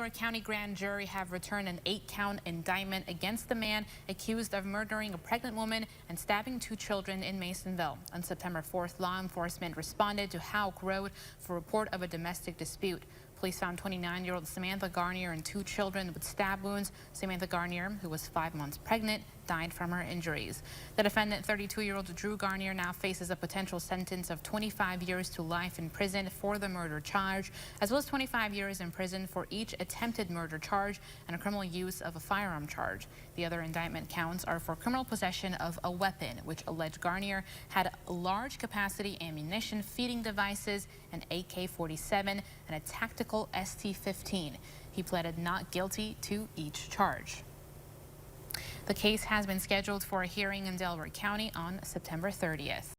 Delaware County grand jury have returned an 8-count indictment against the man accused of murdering a pregnant woman and stabbing 2 children in Masonville. On September 4th, law enforcement responded to Houck Road for a report of a domestic dispute. Police found 29-year-old Samantha Garnier and 2 children with stab wounds. Samantha Garnier, who was 5 months pregnant, died from her injuries. The defendant, 32-year-old Drew Garnier, now faces a potential sentence of 25 years to life in prison for the murder charge, as well as 25 years in prison for each attempted murder charge and a criminal use of a firearm charge. The other indictment counts are for criminal possession of a weapon, which alleged Garnier had large capacity ammunition, feeding devices, an AK-47, and a tactical ST-15. He pleaded not guilty to each charge. The case has been scheduled for a hearing in Delaware County on September 30th.